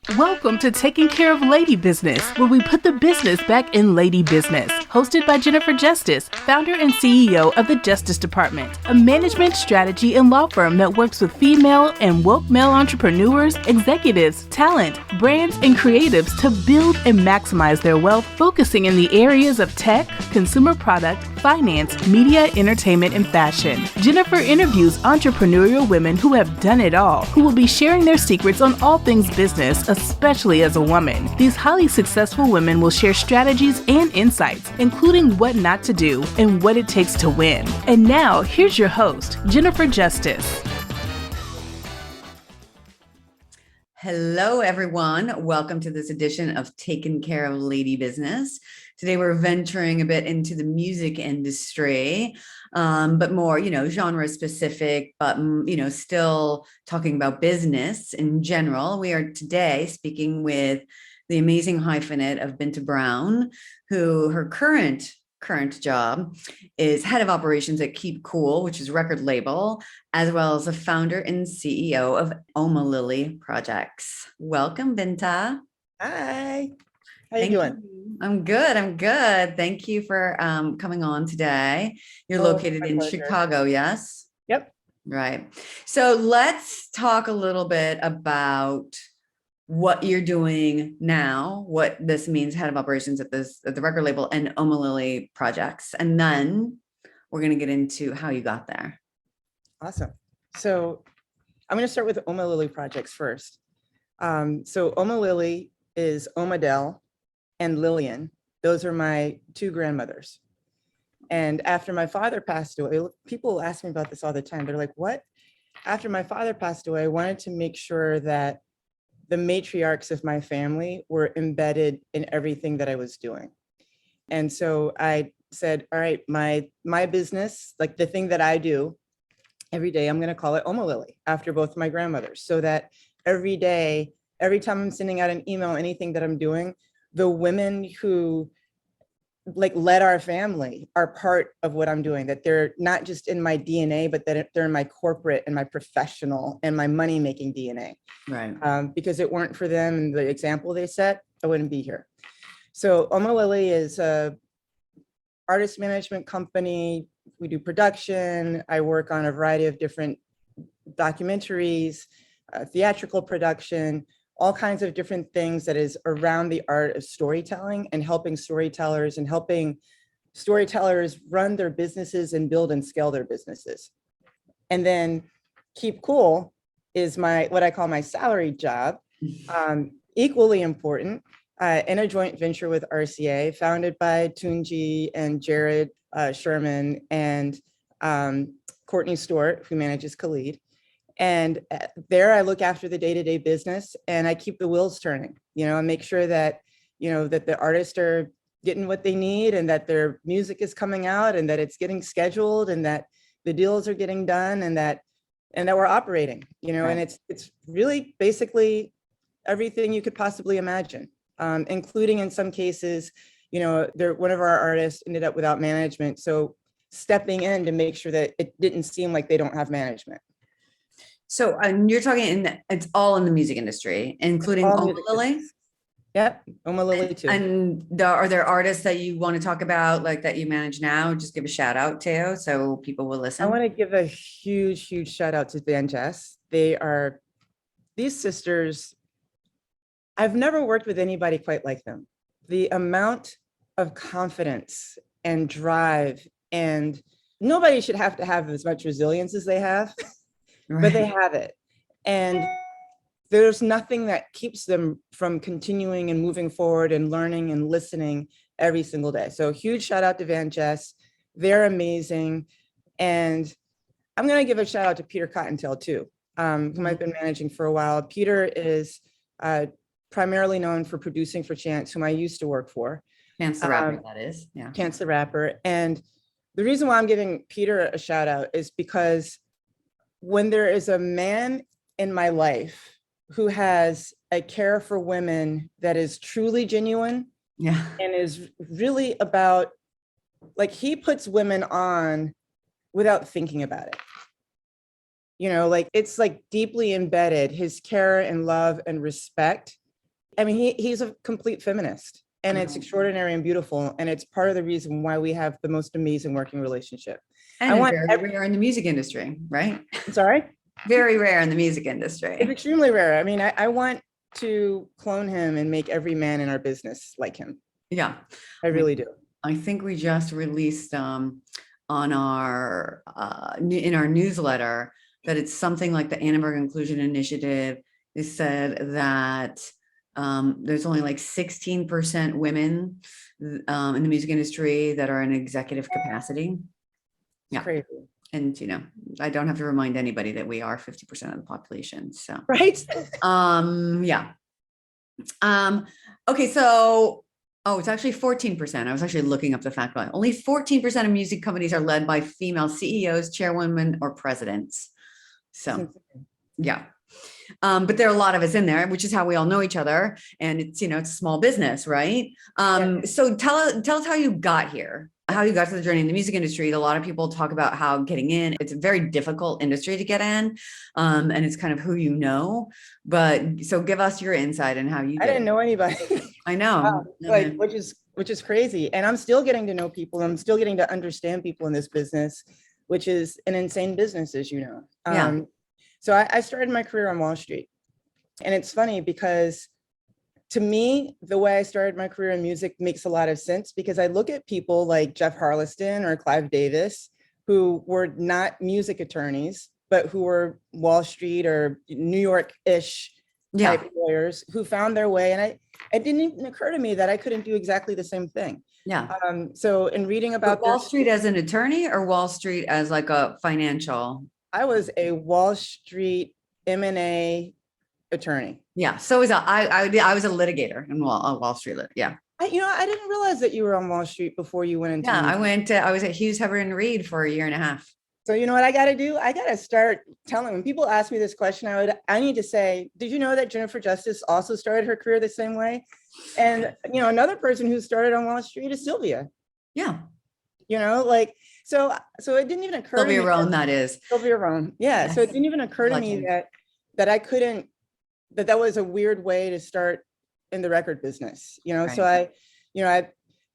Welcome to Taking Care of Lady Business, where we put the business back in lady business. Hosted by Jennifer Justice, founder and CEO of the Justice Department, a management strategy and law firm that works with female and woke male entrepreneurs, executives, talent, brands, and creatives to build and maximize their wealth, focusing in the areas of tech, consumer product, finance, media, entertainment, and fashion. Jennifer interviews entrepreneurial women who have done it all, who will be sharing their secrets on all things business, especially as a woman. These highly successful women will share strategies and insights, including what not to do and what it takes to win. And now, here's your host, Jennifer Justice. Hello, everyone. Welcome to this edition of Taking Care of Lady Business. Today, we're venturing a bit into the music industry, but more, genre specific, but, still talking about business in general. We are today speaking with the amazing hyphenate of Binta Brown, who her current job is head of operations at Keep Cool, which is a record label, as well as the founder and CEO of Omelu Projects. Welcome, Binta. Hi. How you doing? I'm good. Thank you for coming on today. You're located in Chicago, yes? Yep. Right. So let's talk a little bit about what you're doing now, what this means, head of operations at the record label and Omelu Projects. And then we're going to get into how you got there. Awesome. So I'm going to start with Omelu Projects first. So Omelu is Omadel and Lillian. Those are my two grandmothers. And after my father passed away, people ask me about this all the time. They're like, what? After my father passed away, I wanted to make sure that the matriarchs of my family were embedded in everything that I was doing. And so I said, all right, my business, like the thing that I do every day, I'm going to call it Omelu after both my grandmothers, so that every day, every time I'm sending out an email, anything that I'm doing, the women who led our family are part of what I'm doing, that they're not just in my DNA, but that they're in my corporate and my professional and my money-making DNA. Right. Because it weren't for them and the example they set, I wouldn't be here. So Omalilly is a artist management company. We do production. I work on a variety of different documentaries, theatrical production, all kinds of different things that is around the art of storytelling and helping storytellers run their businesses and build and scale their businesses. And then Keep Cool is what I call my salary job, equally important, in a joint venture with RCA, founded by Tunji and Jared Sherman and Courtney Stewart, who manages Khalid. And there I look after the day-to-day business and I keep the wheels turning, I make sure that, that the artists are getting what they need and that their music is coming out and that it's getting scheduled and that the deals are getting done and that we're operating, right. And it's really basically everything you could possibly imagine, including in some cases, one of our artists ended up without management. So stepping in to make sure that it didn't seem like they don't have management. So you're talking, it's all in the music industry, including Omelu? Yep, Omelu too. And are there artists that you want to talk about, like that you manage now? Just give a shout out to, so people will listen. I want to give a huge shout out to VanJess. These sisters, I've never worked with anybody quite like them. The amount of confidence and drive, and nobody should have to have as much resilience as they have. Right. But they have it. And there's nothing that keeps them from continuing and moving forward and learning and listening every single day. So huge shout out to VanJess. They're amazing. And I'm going to give a shout out to Peter CottonTale too, whom I've been managing for a while. Peter is primarily known for producing for Chance, whom I used to work for. Chance the Rapper, that is. Yeah. Chance the Rapper. And the reason why I'm giving Peter a shout out is because when there is a man in my life who has a care for women that is truly genuine, and is really about, he puts women on without thinking about it. It's deeply embedded, his care and love and respect I mean, he's a complete feminist, and it's extraordinary and beautiful. And it's part of the reason why we have the most amazing working relationship. And very rare in the music industry, right? Sorry? Very rare in the music industry. It's extremely rare. I mean, I want to clone him and make every man in our business like him. Yeah. I really do. I think we just released on our in our newsletter that it's something like the Annenberg Inclusion Initiative is said that there's only like 16% women in the music industry that are in executive capacity. Yeah. Crazy. And, you know, I don't have to remind anybody that we are 50% of the population. So, right. Yeah. Okay. So, it's actually 14%. I was actually looking up the fact that only 14% of music companies are led by female CEOs, chairwomen, or presidents. So, yeah. But there are a lot of us in there, which is how we all know each other. And it's, you know, it's a small business, right? So tell us how you got here, how you got to the journey in the music industry. A lot of people talk about how getting in, it's a very difficult industry to get in. And it's kind of who you know, but so give us your insight and how you did. I didn't know anybody. I know. Like, which is crazy. And I'm still getting to know people. I'm still getting to understand people in this business, which is an insane business, as you know. Yeah. So I started my career on Wall Street. And it's funny because to me, the way I started my career in music makes a lot of sense, because I look at people like Jeff Harleston or Clive Davis, who were not music attorneys, but who were Wall Street or New York-ish type lawyers who found their way. And it didn't even occur to me that I couldn't do exactly the same thing. Yeah. So in reading about Wall Street as an attorney or Wall Street as like a financial? I was a Wall Street M&A attorney. Yeah. So was I was a litigator in Wall Street. Yeah. I didn't realize that you were on Wall Street before you went into. Yeah, I was at Hughes, Hubbard and Reed for a year and a half. So you know what I got to do? I got to start telling, when people ask me this question, I need to say, did you know that Jennifer Justice also started her career the same way? And, you know, another person who started on Wall Street is Sylvia. Yeah. You know, like, so it didn't even occur to me. Sylvia Rohn, that is. Sylvia Rohn. Yeah. Yes. So it didn't even occur to me that I couldn't, that was a weird way to start in the record business, you know? Right. So I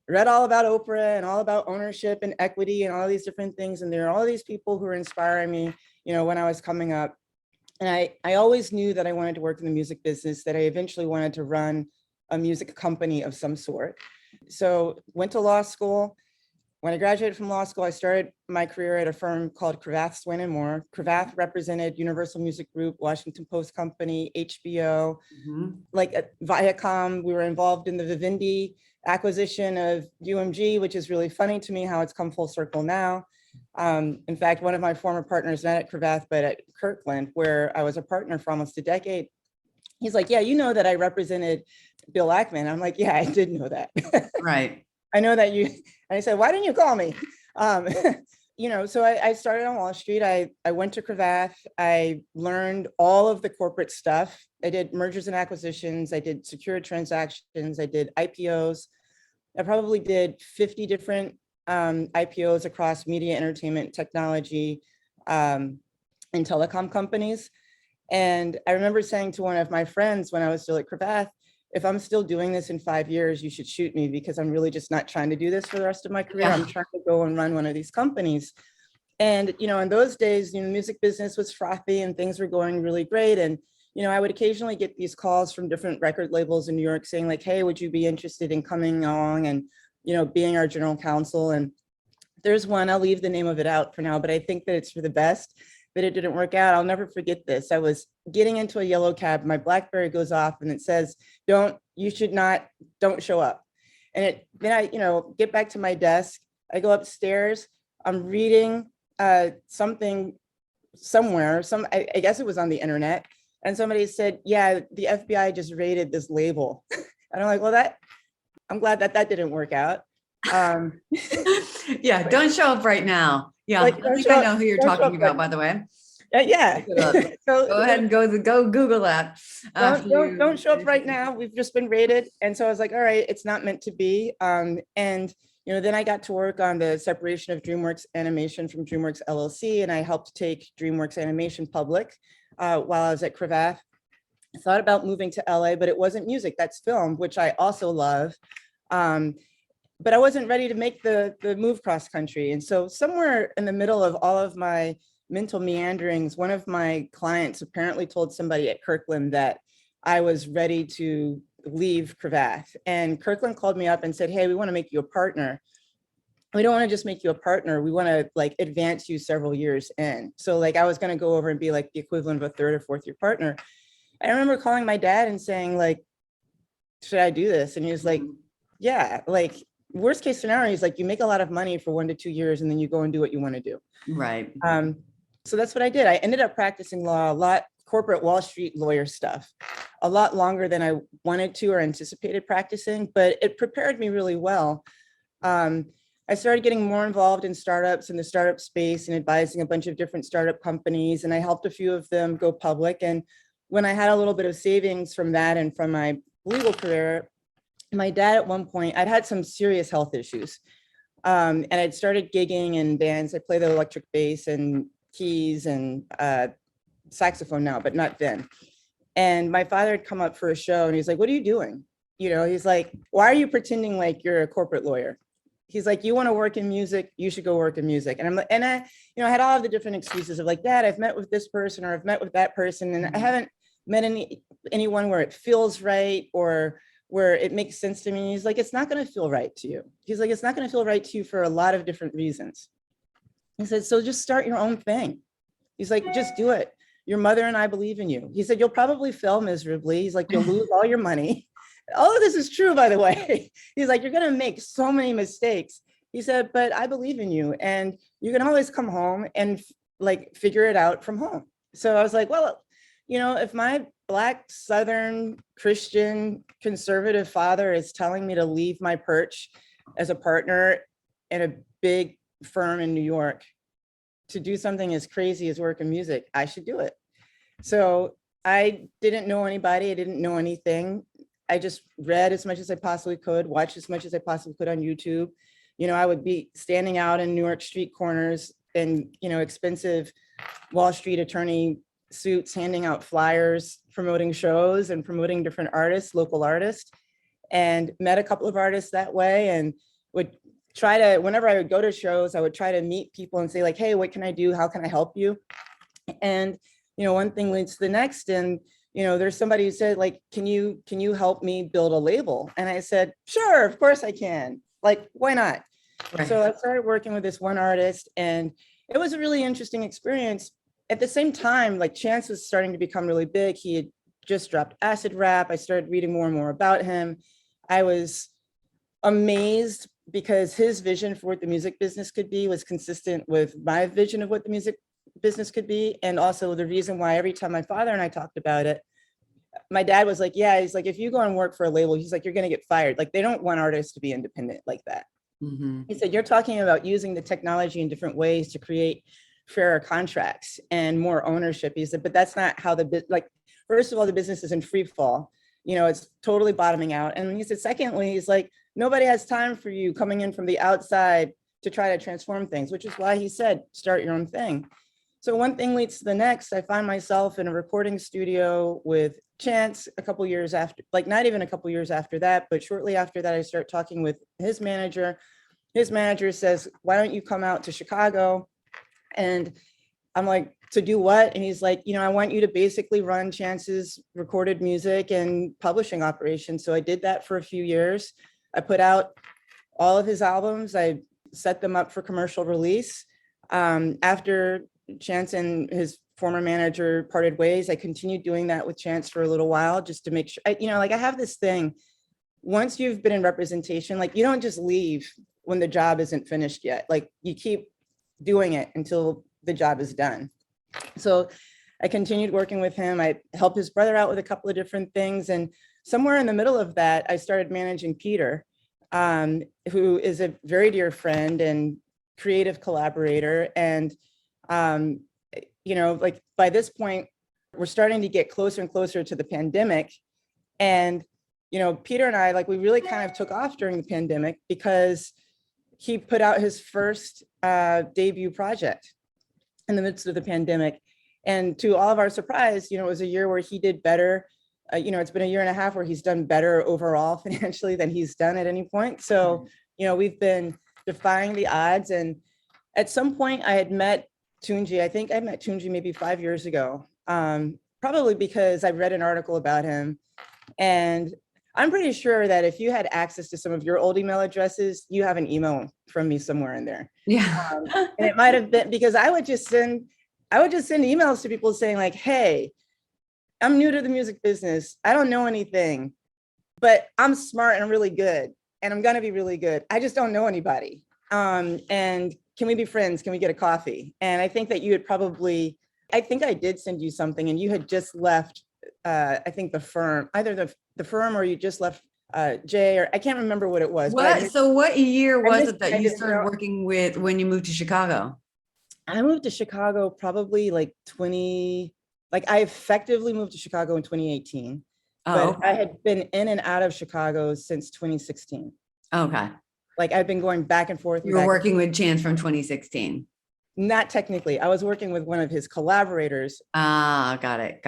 read all about Oprah and all about ownership and equity and all these different things. And there are all these people who are inspiring me, you know, when I was coming up. And I always knew that I wanted to work in the music business, that I eventually wanted to run a music company of some sort. So went to law school. When I graduated from law school, I started my career at a firm called Cravath, Swain & Moore. Cravath represented Universal Music Group, Washington Post Company, HBO, like at Viacom. We were involved in the Vivendi acquisition of UMG, which is really funny to me how it's come full circle now. In fact, one of my former partners, not at Cravath, but at Kirkland, where I was a partner for almost a decade, he's like, yeah, you know that I represented Bill Ackman. I'm like, yeah, I did know that. Right. I know that you, and I said, why didn't you call me? You know, so I started on Wall Street. I went to Cravath. I learned all of the corporate stuff. I did mergers and acquisitions. I did secured transactions. I did IPOs. I probably did 50 different IPOs across media, entertainment, technology, and telecom companies. And I remember saying to one of my friends when I was still at Cravath, if I'm still doing this in 5 years, you should shoot me, because I'm really just not trying to do this for the rest of my career. I'm trying to go and run one of these companies. And, you know, in those days, you know, the music business was frothy and things were going really great. And, you know, I would occasionally get these calls from different record labels in New York saying like, hey, would you be interested in coming along and, you know, being our general counsel? And there's one, I'll leave the name of it out for now, but I think that it's for the best. But it didn't work out. I'll never forget this. I was getting into a yellow cab. My BlackBerry goes off and it says, don't show up. And then I, you know, get back to my desk. I go upstairs. I'm reading something somewhere. I guess it was on the internet. And somebody said, yeah, the FBI just raided this label. And I'm like, well, I'm glad that didn't work out. Yeah, don't show up right now. Yeah, like, I think I know who you're talking about, by the way. Yeah. So go ahead and go Google that. Don't show up right now. We've just been raided. And so I was like, all right, it's not meant to be. And, you know, then I got to work on the separation of DreamWorks Animation from DreamWorks LLC. And I helped take DreamWorks Animation public while I was at Cravath. I thought about moving to LA, but it wasn't music, that's film, which I also love. But I wasn't ready to make the move cross country. And so somewhere in the middle of all of my mental meanderings, one of my clients apparently told somebody at Kirkland that I was ready to leave Cravath. And Kirkland called me up and said, hey, we want to make you a partner. We don't want to just make you a partner. We want to like advance you several years in. So like I was going to go over and be like the equivalent of a third or fourth year partner. I remember calling my dad and saying like, should I do this? And he was like, yeah, like worst case scenario is like you make a lot of money for 1 to 2 years and then you go and do what you want to do. Right. So that's what I did. I ended up practicing law a lot, corporate Wall Street lawyer stuff, a lot longer than I wanted to or anticipated practicing, but it prepared me really well. I started getting more involved in startups in the startup space and advising a bunch of different startup companies. And I helped a few of them go public. And when I had a little bit of savings from that and from my legal career, my dad at one point, I'd had some serious health issues. And I'd started gigging in bands. I play the electric bass and keys and saxophone now, but not then. And my father had come up for a show and he's like, what are you doing? You know, he's like, why are you pretending like you're a corporate lawyer? He's like, you want to work in music, you should go work in music. And I'm like, and I, you know, I had all of the different excuses of like, Dad, I've met with this person or I've met with that person. And I haven't met anyone where it feels right or where it makes sense to me. He's like, it's not going to feel right to you. He's like, it's not going to feel right to you for a lot of different reasons. He said, so just start your own thing. He's like, just do it. Your mother and I believe in you. He said, you'll probably fail miserably. He's like, you'll lose all your money. All of this is true, by the way. He's like, you're going to make so many mistakes. He said, but I believe in you and you can always come home and like figure it out from home. So I was like, well, you know, if my Black, Southern, Christian, conservative father is telling me to leave my perch as a partner in a big firm in New York to do something as crazy as work in music, I should do it. So I didn't know anybody. I didn't know anything. I just read as much as I possibly could, watched as much as I possibly could on YouTube. You know, I would be standing out in New York street corners in, you know, expensive Wall Street attorney suits, handing out flyers, promoting shows and promoting different artists, local artists, and met a couple of artists that way and would try to, whenever I would go to shows, I would try to meet people and say like, hey, what can I do? How can I help you? And, you know, one thing leads to the next. And, you know, there's somebody who said like, can you help me build a label? And I said, sure, of course I can. Like, why not? Right. So I started working with this one artist and it was a really interesting experience. At the same time, like Chance was starting to become really big. He had just dropped Acid Rap. I started reading more and more about him. I was amazed because his vision for what the music business could be was consistent with my vision of what the music business could be. And also the reason why every time my father and I talked about it, my dad was like, yeah, he's like, if you go and work for a label, he's like, you're going to get fired. Like they don't want artists to be independent like that. Mm-hmm. He said, you're talking about using the technology in different ways to create fairer contracts and more ownership. He said, but that's not how like, first of all, the business is in free fall. You know, it's totally bottoming out. And he said, secondly, he's like, nobody has time for you coming in from the outside to try to transform things, which is why he said, start your own thing. So one thing leads to the next. I find myself in a recording studio with Chance a couple years after, like not even a couple years after that, but shortly after that, I start talking with his manager. His manager says, why don't you come out to Chicago? And I'm like, to do what? And he's like, you know, I want you to basically run Chance's recorded music and publishing operation. So I did that for a few years. I put out all of his albums. I set them up for commercial release. After Chance and his former manager parted ways, I continued doing that with Chance for a little while, just to make sure, you know, like I have this thing, once you've been in representation, like you don't just leave when the job isn't finished yet. Like you keep doing it until the job is done. So I continued working with him. I helped his brother out with a couple of different things. And somewhere in the middle of that, I started managing Peter, who is a very dear friend and creative collaborator. And, you know, like by this point, we're starting to get closer and closer to the pandemic. And, you know, Peter and I, like, we really kind of took off during the pandemic because he put out his first debut project in the midst of the pandemic. And to all of our surprise, you know, it was a year where he did better it's been a year and a half where he's done better overall financially than he's done at any point. So, we've been defying the odds. And at some point I had met Tunji. I think I met Tunji maybe 5 years ago, probably because I read an article about him. And I'm pretty sure that if you had access to some of your old email addresses, you have an email from me somewhere in there. Yeah. And it might've been because I would just send emails to people saying like, hey, I'm new to the music business. I don't know anything, but I'm smart and I'm really good. And I'm going to be really good. I just don't know anybody. And can we be friends? Can we get a coffee? And I think that you had probably, I think I did send you something and you had just left, I think the firm, either the firm or you just left Jay, or I can't remember what it was. So what year was it that you started working with when you moved to Chicago? I moved to Chicago probably like I effectively moved to Chicago in 2018. But I had been in and out of Chicago since 2016. Okay. Like I've been going back and forth. You were working with Chance from 2016. Not technically. I was working with one of his collaborators. Got it.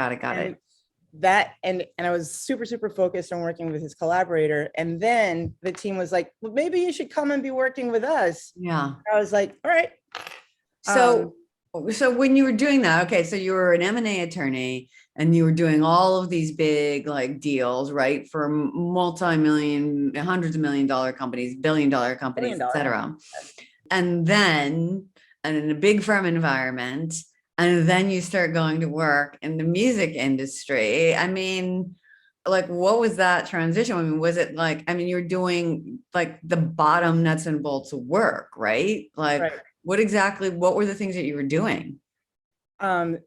That and I was super, super focused on working with his collaborator. And then the team was like, well, maybe you should come and be working with us. Yeah. I was like, all right. So when you were doing that, okay, so you were an M&A attorney and you were doing all of these big like deals, right? For multi-million, hundreds of $1 million companies, $1 billion companies, et cetera. And then, and in a big firm environment, and then you start going to work in the music industry. I mean, like, what was that transition? I mean, was it like, I mean, you're doing like the bottom nuts and bolts of work, right? Like, right. What were the things that you were doing? In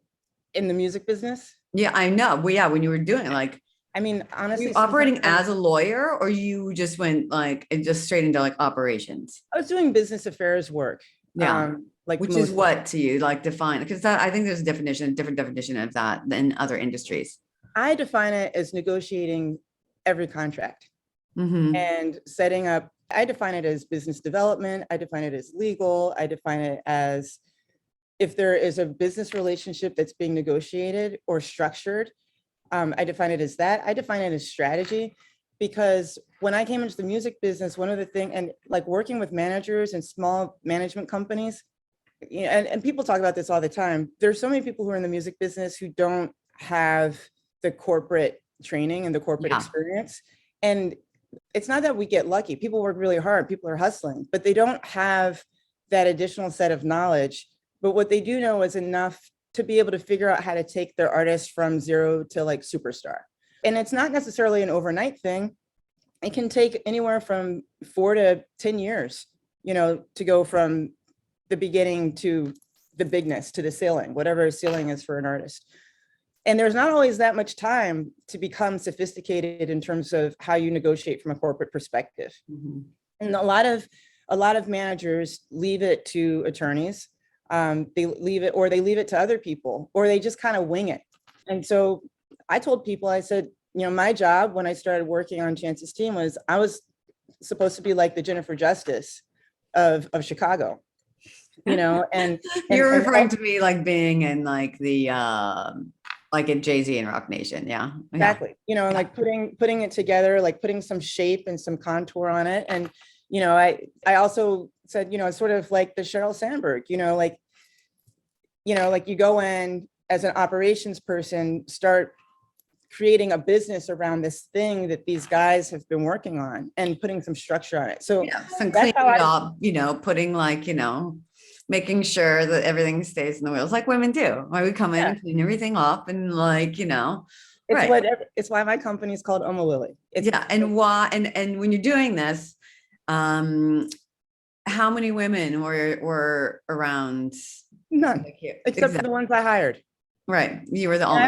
the music business? Yeah, I know. Well, yeah, when you were doing like, I mean, honestly, were you operating as a lawyer or you just went like, just straight into like operations? I was doing business affairs work. Yeah. Which is what to you like define? Because I think there's a different definition of that than other industries. I define it as negotiating every contract and setting up. I define it as business development. I define it as legal. I define it as if there is a business relationship that's being negotiated or structured. I define it as that. I define it as strategy, because when I came into the music business, one of the things, and like working with managers and small management companies, and people talk about this all the time. There's so many people who are in the music business who don't have the corporate training and the corporate experience. And it's not that we get lucky. People work really hard. People are hustling, but they don't have that additional set of knowledge. But what they do know is enough to be able to figure out how to take their artist from zero to like superstar. And it's not necessarily an overnight thing. It can take anywhere from 4 to 10 years, to go from the beginning to the bigness, to the ceiling, whatever a ceiling is for an artist. And there's not always that much time to become sophisticated in terms of how you negotiate from a corporate perspective. And a lot of managers leave it to attorneys. They leave it to other people, or they just kind of wing it. And so I told people, I said, my job when I started working on Chance's team was I was supposed to be like the Jennifer Justice of Chicago, and you're referring to me like being in like the like a Jay-Z and Rock Nation. Yeah, exactly. And like putting it together, like putting some shape and some contour on it. And, I also said, it's sort of like the Sheryl Sandberg, like you go in as an operations person, start creating a business around this thing that these guys have been working on and putting some structure on it. So some cleaning up, putting like, making sure that everything stays in the wheels like women do. Why we come in and clean everything up and like, it's why my company is called Omalilly. And why, and when you're doing this, how many women were around? None, except for the ones I hired. Right. You were the only.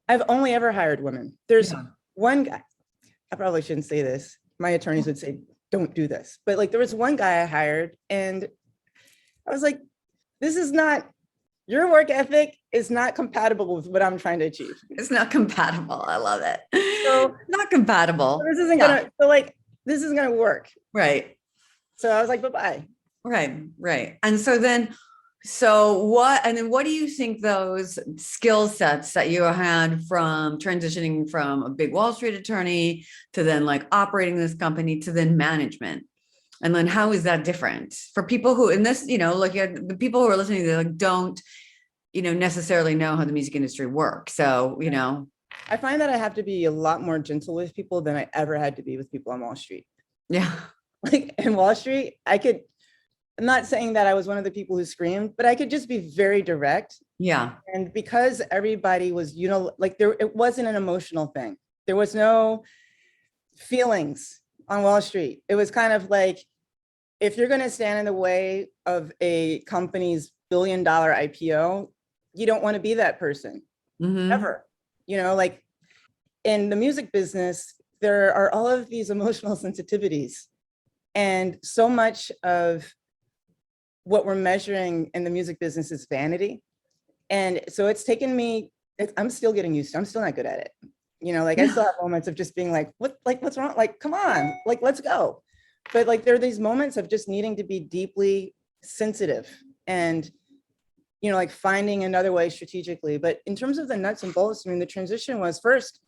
I've only ever hired women. There's one guy, I probably shouldn't say this. My attorneys would say, don't do this. But like, there was one guy I hired and I was like, this is not, your work ethic is not compatible with what I'm trying to achieve. It's not compatible. I love it. So not compatible. So this isn't gonna work. Right. So I was like, bye-bye. Right. And so then, So what do you think those skill sets that you had from transitioning from a big Wall Street attorney to then like operating this company to then management? And then how is that different for people who in this, like the people who are listening, they like don't, necessarily know how the music industry works. So, I find that I have to be a lot more gentle with people than I ever had to be with people on Wall Street. Yeah. Like in Wall Street, I'm not saying that I was one of the people who screamed, but I could just be very direct. Yeah. And because everybody was, it wasn't an emotional thing. There was no feelings on Wall Street. It was kind of like, if you're going to stand in the way of a company's billion-dollar IPO, you don't want to be that person ever. Like in the music business, there are all of these emotional sensitivities, and so much of what we're measuring in the music business is vanity. And so it's taken me, I'm still getting used to, I'm still not good at it. I still have moments of just being like, what's wrong? Like, come on, like, let's go. But like, there are these moments of just needing to be deeply sensitive and, like finding another way strategically. But in terms of the nuts and bolts, the transition was first,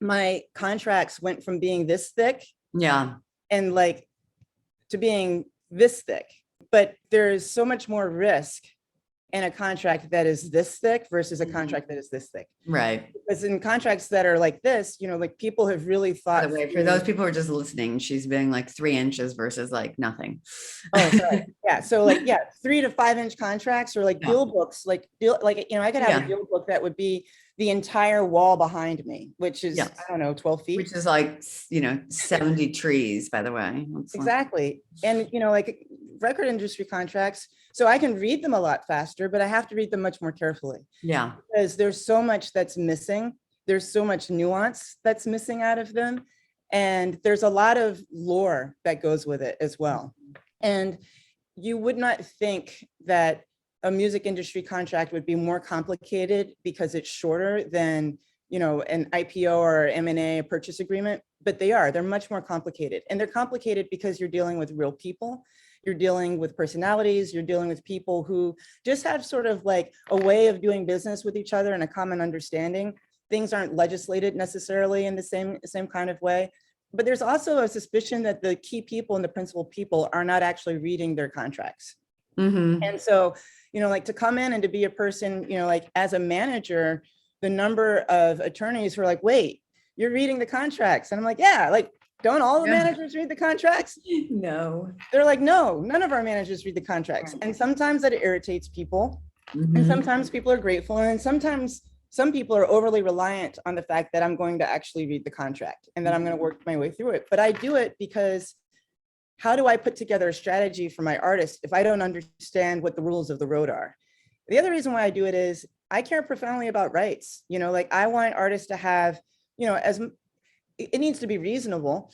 my contracts went from being this thick. Yeah. And like to being this thick. But there's so much more risk in a contract that is this thick versus a contract that is this thick. Right. Because in contracts that are like this, like people have really thought. By the way, for those people who are just listening, she's being like 3 inches versus like nothing. Oh, sorry. Yeah. So 3 to 5 inch contracts or like deal books, I could have a deal book that would be the entire wall behind me, which is, I don't know, 12 feet. Which is like, 70 trees, by the way. Exactly. And, like record industry contracts, so I can read them a lot faster, but I have to read them much more carefully. Yeah. Because there's so much that's missing. There's so much nuance that's missing out of them. And there's a lot of lore that goes with it as well. And you would not think that a music industry contract would be more complicated because it's shorter than, an IPO or M&A purchase agreement, but they're much more complicated. And they're complicated because you're dealing with real people. You're dealing with personalities, you're dealing with people who just have sort of like a way of doing business with each other and a common understanding. Things aren't legislated necessarily in the same kind of way. But there's also a suspicion that the key people and the principal people are not actually reading their contracts. And so, like to come in and to be a person, like as a manager, the number of attorneys who are like, wait, you're reading the contracts. And I'm like, yeah, like, don't all the managers read the contracts? No. They're like, no, none of our managers read the contracts. And sometimes that irritates people. And sometimes people are grateful. And sometimes some people are overly reliant on the fact that I'm going to actually read the contract and that I'm going to work my way through it. But I do it because how do I put together a strategy for my artist if I don't understand what the rules of the road are? The other reason why I do it is I care profoundly about rights. Like I want artists to have, it needs to be reasonable.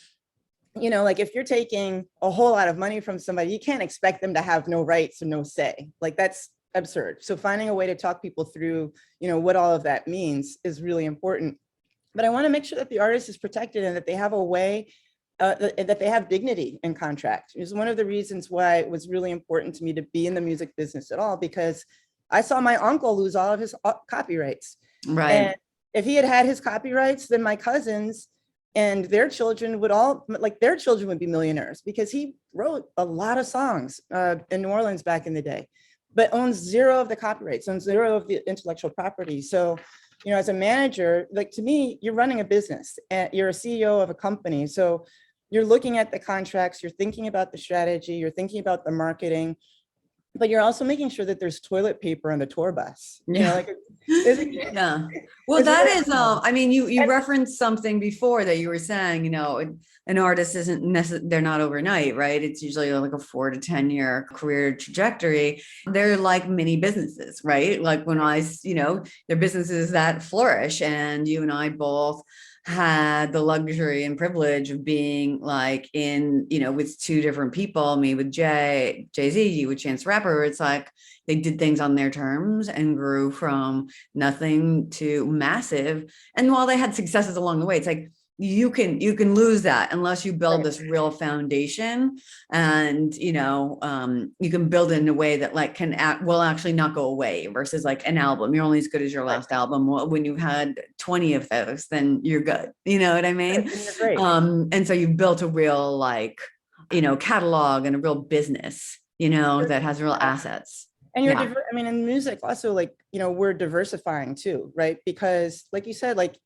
Like if you're taking a whole lot of money from somebody, you can't expect them to have no rights and no say. Like that's absurd. So finding a way to talk people through, what all of that means is really important. But I want to make sure that the artist is protected and that they have a way, that they have dignity in contract. It was one of the reasons why it was really important to me to be in the music business at all, because I saw my uncle lose all of his copyrights. Right. And if he had his copyrights, then my cousins and their children would be millionaires, because he wrote a lot of songs in New Orleans back in the day, but owns 0 of the copyrights, owns 0 of the intellectual property. So, as a manager, like to me, you're running a business and you're a CEO of a company. So you're looking at the contracts, you're thinking about the strategy, you're thinking about the marketing, but you're also making sure that there's toilet paper on the tour bus. Yeah. Well, that is, you referenced something before that you were saying, an artist isn't necessarily, they're not overnight, right? It's usually like a 4 to 10 year career trajectory. They're like mini businesses, right? Like when they're businesses that flourish, and you and I both had the luxury and privilege of being like in, with 2 different people, me with Jay-Z, you with Chance the Rapper. It's like they did things on their terms and grew from nothing to massive. And while they had successes along the way, it's like you can lose that unless you build Right. this real foundation, and you can build it in a way that like will actually not go away, versus like an album. You're only as good as your last album. Well, when you've had 20 of those, then you're good. You know what I mean? Great. And so you've built a real like, catalog and a real business, that has real assets. And I mean, in music also, like, we're diversifying too, right? Because like you said, like,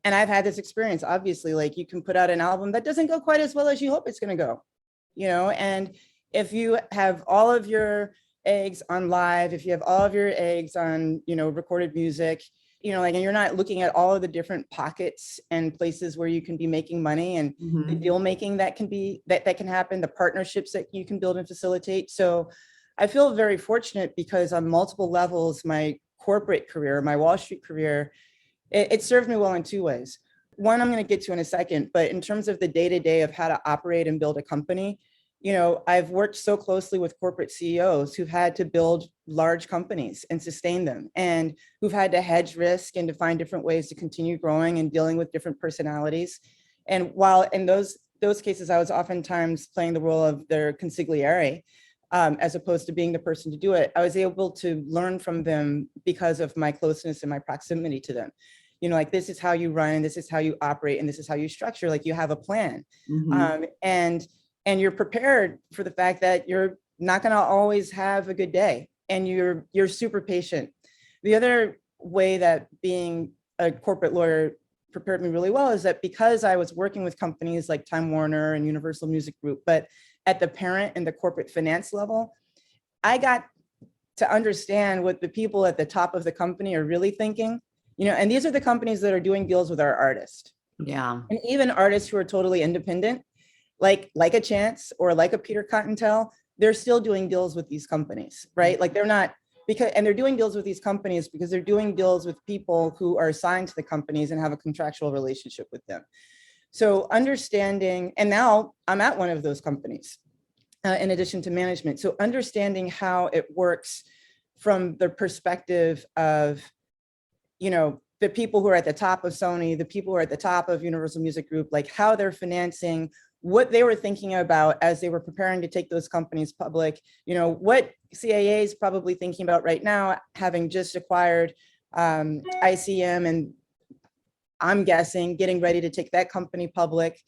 and I've had this experience, obviously, like you can put out an album that doesn't go quite as well as you hope it's going to go, and if you have all of your eggs on live, if you have all of your eggs on, recorded music, like, and you're not looking at all of the different pockets and places where you can be making money, and the deal making that can happen, the partnerships that you can build and facilitate. So I feel very fortunate because on multiple levels, my corporate career, my Wall Street career, it served me well in two ways. One, I'm going to get to in a second, but in terms of the day-to-day of how to operate and build a company, I've worked so closely with corporate CEOs who've had to build large companies and sustain them, and who've had to hedge risk and to find different ways to continue growing and dealing with different personalities. And while in those cases, I was oftentimes playing the role of their consigliere, as opposed to being the person to do it, I was able to learn from them because of my closeness and my proximity to them. Like, this is how you run, and this is how you operate, and this is how you structure, like you have a plan. And you're prepared for the fact that you're not going to always have a good day, and you're super patient. The other way that being a corporate lawyer prepared me really well is that because I was working with companies like Time Warner and Universal Music Group, but at the parent and the corporate finance level, I got to understand what the people at the top of the company are really thinking, and these are the companies that are doing deals with our artists. Yeah. And even artists who are totally independent, like a Chance or like a Peter CottonTale, they're still doing deals with these companies, right? Like, they're not, and they're doing deals with these companies because they're doing deals with people who are assigned to the companies and have a contractual relationship with them. So understanding, and now I'm at one of those companies, in addition to management. So understanding how it works from the perspective of, the people who are at the top of Sony, the people who are at the top of Universal Music Group, like how they're financing, what they were thinking about as they were preparing to take those companies public, what CAA is probably thinking about right now, having just acquired ICM, and I'm guessing getting ready to take that company public.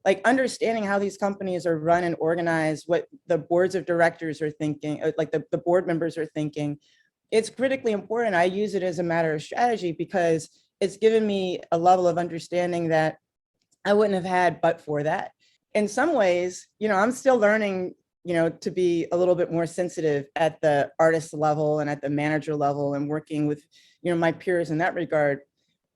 Like, understanding how these companies are run and organized, what the boards of directors are thinking, like the board members are thinking, it's critically important. I use it as a matter of strategy because it's given me a level of understanding that I wouldn't have had but for that. In some ways, I'm still learning, to be a little bit more sensitive at the artist level and at the manager level, and working with, my peers in that regard.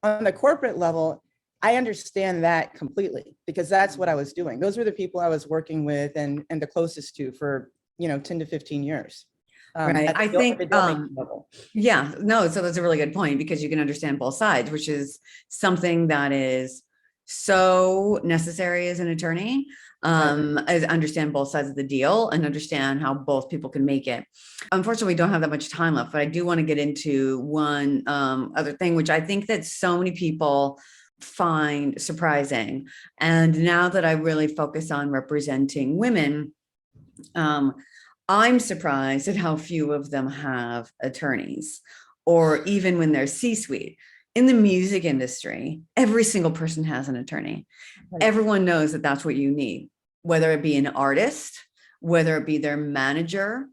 On the corporate level, I understand that completely because that's what I was doing. Those were the people I was working with and the closest to for, 10 to 15 years. Right. I think, yeah, no, so that's a really good point, because you can understand both sides, which is something that is so necessary as an attorney, is understand both sides of the deal and understand how both people can make it. Unfortunately, we don't have that much time left, but I do want to get into one other thing, which I think that so many people find surprising. And now that I really focus on representing women, I'm surprised at how few of them have attorneys, or even when they're C-suite. In the music industry, every single person has an attorney. Everyone knows that that's what you need, whether it be an artist, whether it be their manager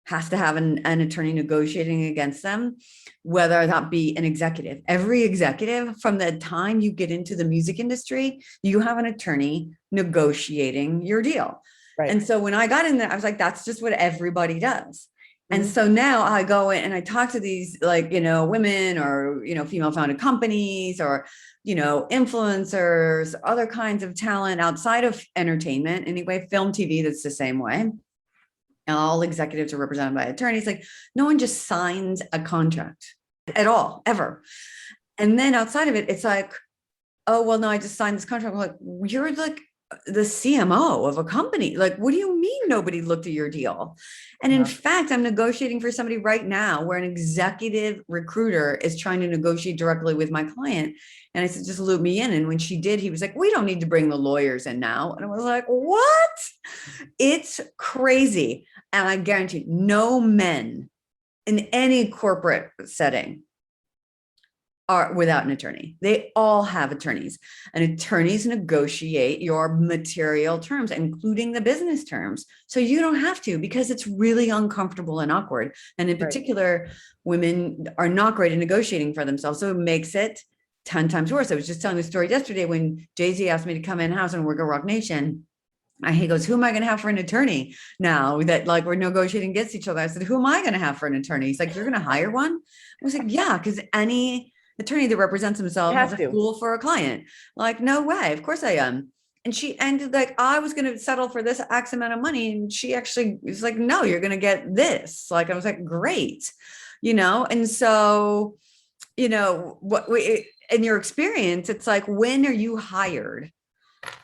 has to have an attorney negotiating against them, whether that be an executive. Every executive, from the time you get into the music industry, you have an attorney negotiating your deal. Right. And so when I got in there, I was like, that's just what everybody does. And so now I go in and I talk to these, like, women or, female founded companies or, influencers, other kinds of talent outside of entertainment. Anyway, film, TV, that's the same way. All executives are represented by attorneys. Like, no one just signs a contract at all, ever. And then outside of it, it's like, oh, well, no, I just signed this contract. I'm like, you're like the CMO of a company. Like, what do you mean nobody looked at your deal? And in fact, I'm negotiating for somebody right now where an executive recruiter is trying to negotiate directly with my client. And I said, just loop me in. And when she did, he was like, we don't need to bring the lawyers in now. And I was like, what? It's crazy. And I guarantee no men in any corporate setting are without an attorney. They all have attorneys, and attorneys negotiate your material terms, including the business terms. So you don't have to, because it's really uncomfortable and awkward. And in particular, women are not great at negotiating for themselves. So it makes it 10 times worse. I was just telling the story yesterday when Jay-Z asked me to come in-house and work at Rock Nation. He goes, who am I going to have for an attorney now that like we're negotiating against each other? I said, who am I going to have for an attorney? He's like, you're going to hire one? I was like, yeah, because any attorney that represents himself is a fool for a client. Like, no way. Of course I am. And she ended like, I was going to settle for this X amount of money. And she actually was like, no, you're going to get this. Like, I was like, great. And so, what in your experience, it's like, when are you hired?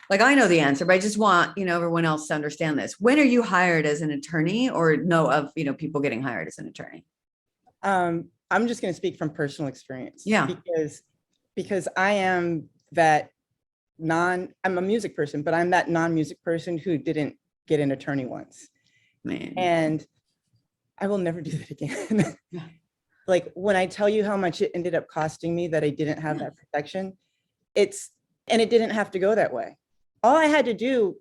Like, I know the answer, but I just want, everyone else to understand this. When are you hired as an attorney, or know of, people getting hired as an attorney? I'm just going to speak from personal experience. Yeah. Because I am that I'm a music person, but I'm that non-music person who didn't get an attorney once. Man. And I will never do that again. Like, when I tell you how much it ended up costing me that I didn't have that protection, and it didn't have to go that way. All I had to do,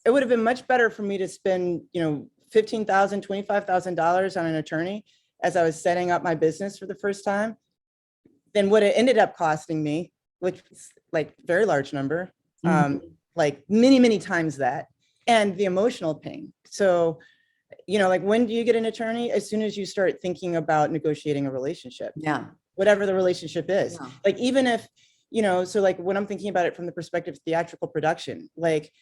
it would have been much better for me to spend, $15,000, $25,000 on an attorney as I was setting up my business for the first time, than what it ended up costing me, which was like very large number, like many, many times that, and the emotional pain. So, like, when do you get an attorney? As soon as you start thinking about negotiating a relationship. Yeah. Whatever the relationship is. Yeah. Like, even if, so like when I'm thinking about it from the perspective of theatrical production, like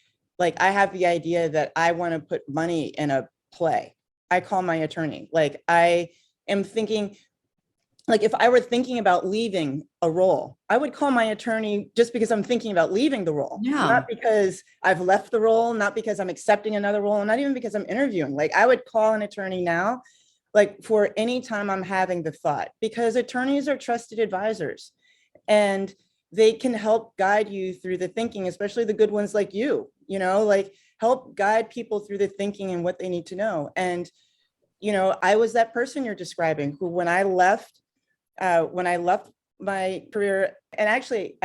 I have the idea that I want to put money in a play. I call my attorney. Like, I am thinking, like, if I were thinking about leaving a role, I would call my attorney just because I'm thinking about leaving the role. Yeah. Not because I've left the role, not because I'm accepting another role, and not even because I'm interviewing. Like, I would call an attorney now, like, for any time I'm having the thought, because attorneys are trusted advisors, and they can help guide you through the thinking, especially the good ones like you, like, help guide people through the thinking and what they need to know. And I was that person you're describing who, when I left my career, and actually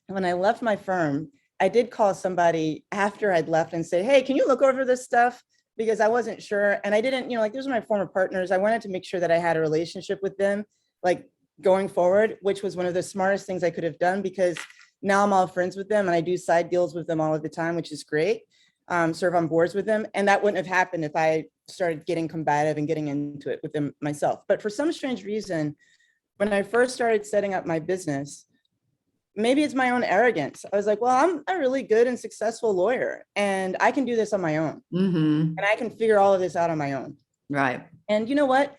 when I left my firm, I did call somebody after I'd left and say, hey, can you look over this stuff? Because I wasn't sure. And I didn't, like, those are my former partners. I wanted to make sure that I had a relationship with them, like, going forward, which was one of the smartest things I could have done, because now I'm all friends with them and I do side deals with them all of the time, which is great. Serve on boards with them. And that wouldn't have happened if I started getting combative and getting into it with them myself. But for some strange reason, when I first started setting up my business, maybe it's my own arrogance. I was like, well, I'm a really good and successful lawyer, and I can do this on my own. And I can figure all of this out on my own. Right. And you know what?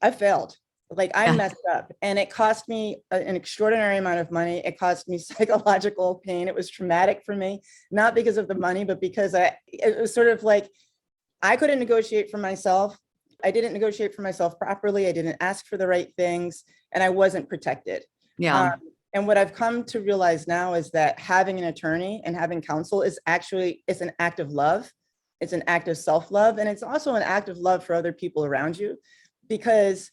I failed. Like, I messed up, and it cost me an extraordinary amount of money. It cost me psychological pain. It was traumatic for me, not because of the money, but because it was sort of like, I couldn't negotiate for myself. I didn't negotiate for myself properly. I didn't ask for the right things, and I wasn't protected. Yeah. And what I've come to realize now is that having an attorney and having counsel is actually, it's an act of love. It's an act of self-love. And it's also an act of love for other people around you, because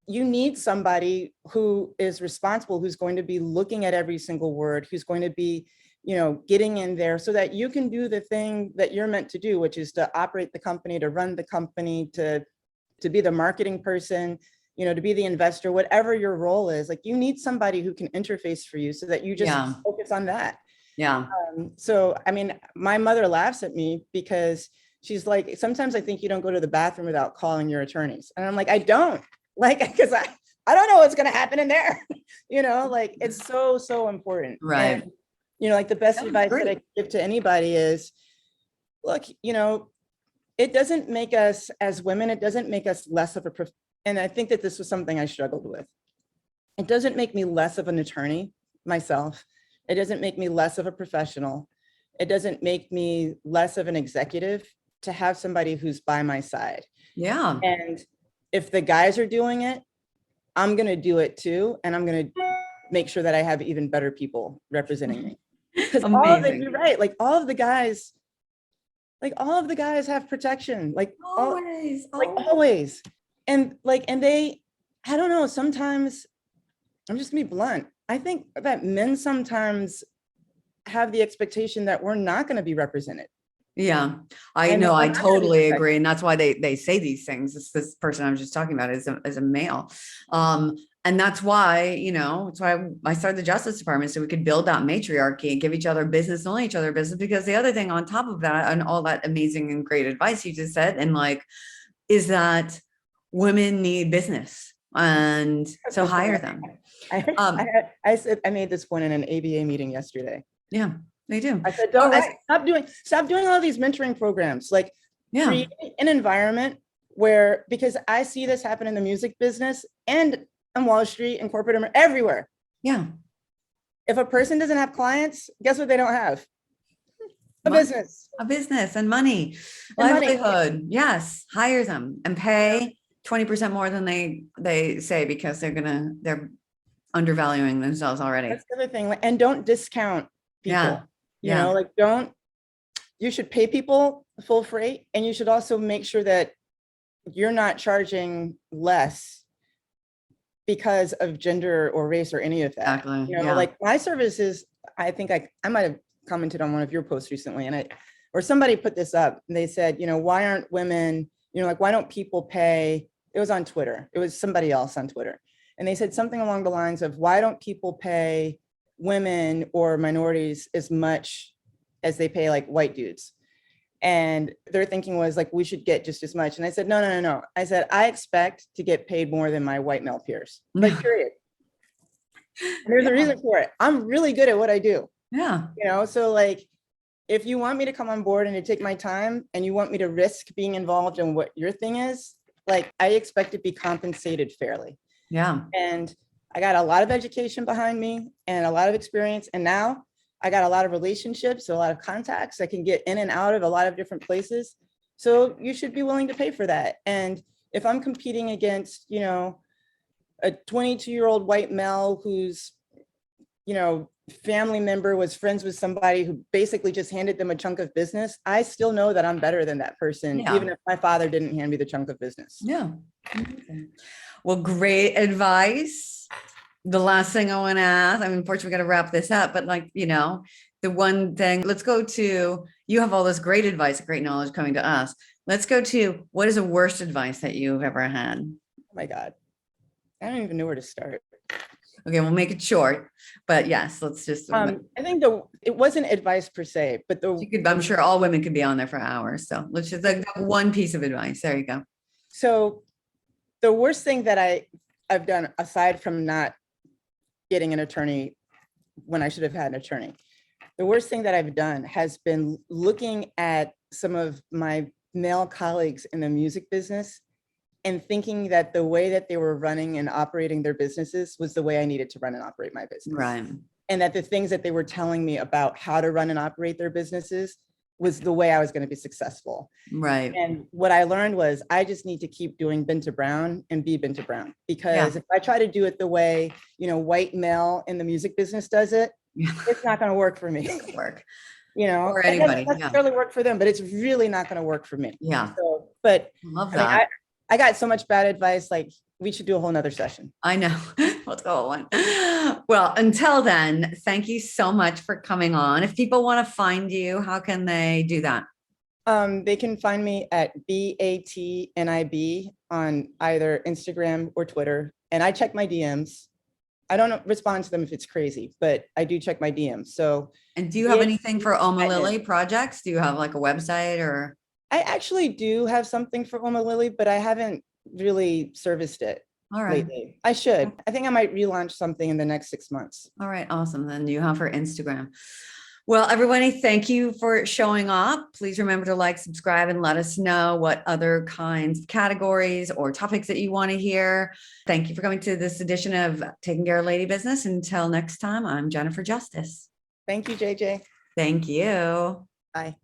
you need somebody who is responsible, who's going to be looking at every single word, who's going to be, getting in there so that you can do the thing that you're meant to do, which is to operate the company, to run the company, to be the marketing person, to be the investor, whatever your role is. Like, you need somebody who can interface for you so that you just focus on that. Yeah. So, I mean, my mother laughs at me because she's like, sometimes I think you don't go to the bathroom without calling your attorneys. And I'm like, I don't. Like, because I don't know what's going to happen in there. Like, it's so important. Right. And, like, the best advice great. that I give to anybody is, look, it doesn't make us, as women, it doesn't make us less of a, and I think that this was something I struggled with. It doesn't make me less of an attorney myself. It doesn't make me less of a professional. It doesn't make me less of an executive to have somebody who's by my side. Yeah. And if the guys are doing it, I'm going to do it too. And I'm going to make sure that I have even better people representing me. Because you're right. Like all of the guys have protection, like always. And they, I don't know, sometimes I'm just gonna be blunt. I think that men sometimes have the expectation that we're not going to be represented. Yeah, I know. I totally agree. And that's why they say these things. It's this person I was just talking about is a male. And that's why, it's why I started the Justice Department, so we could build that matriarchy and give each other business, only each other business. Because the other thing on top of that, and all that amazing and great advice you just said, and is that women need business. And so hire them. I made this point in an ABA meeting yesterday. Yeah, they do. I said, stop doing all these mentoring programs. Create an environment where, because I see this happen in the music business and on Wall Street and corporate everywhere. Yeah. If a person doesn't have clients, guess what they don't have? A business and money, livelihood. Yes. Hire them and pay 20% more than they say, because they're undervaluing themselves already. That's the other thing. And don't discount people. You should pay people full freight, and you should also make sure that you're not charging less because of gender or race or any of that. Exactly. My services, I think I might have commented on one of your posts recently, or somebody put this up, and they said, why aren't women, why don't people pay? It was on Twitter. It was somebody else on Twitter. And they said something along the lines of, why don't people pay women or minorities as much as they pay white dudes? And their thinking was we should get just as much. And I said, no. I said, I expect to get paid more than my white male peers. Period. And there's a reason for it. I'm really good at what I do. Yeah. So if you want me to come on board and to take my time, and you want me to risk being involved in what your thing is, I expect to be compensated fairly. Yeah. And I got a lot of education behind me and a lot of experience. And now I got a lot of relationships, a lot of contacts. I can get in and out of a lot of different places. So you should be willing to pay for that. And if I'm competing against, a 22-year-old white male who's, family member was friends with somebody who basically just handed them a chunk of business, I still know that I'm better than that person, even if my father didn't hand me the chunk of business. Yeah. Well, great advice. The last thing I want to ask, unfortunately, we got to wrap this up, but the one thing, let's go to, you have all this great advice, great knowledge coming to us. Let's go to, what is the worst advice that you've ever had? Oh my God. I don't even know where to start. Okay, we'll make it short, but yes, let's just. I think it wasn't advice per se, but I'm sure all women could be on there for hours. So let's just one piece of advice. There you go. So the worst thing that I've done, aside from not getting an attorney when I should have had an attorney, the worst thing that I've done has been looking at some of my male colleagues in the music business and thinking that the way that they were running and operating their businesses was the way I needed to run and operate my business. Right. And that the things that they were telling me about how to run and operate their businesses was the way I was going to be successful. Right. And what I learned was I just need to keep doing Binta Brown and be Binta Brown. Because if I try to do it the way, white male in the music business does it, it's not going to work for me. It doesn't work. Or anybody. It doesn't necessarily work for them, but it's really not going to work for me. Yeah. So, but love that. I got so much bad advice. We should do a whole nother session. I know. Let's go on. Well, until then, thank you so much for coming on. If people want to find you, how can they do that? They can find me at BATNIB on either Instagram or Twitter. And I check my DMs. I don't respond to them if it's crazy, but I do check my DMs. So. And do you have anything for Omalilly Projects? Do you have a website or? I actually do have something for Omelu, but I haven't really serviced it lately. I should. I think I might relaunch something in the next 6 months. All right. Awesome. Then you have her Instagram. Well, everybody, thank you for showing up. Please remember to subscribe, and let us know what other kinds of categories or topics that you want to hear. Thank you for coming to this edition of Taking Care of Lady Business. Until next time, I'm Jennifer Justice. Thank you, JJ. Thank you. Bye.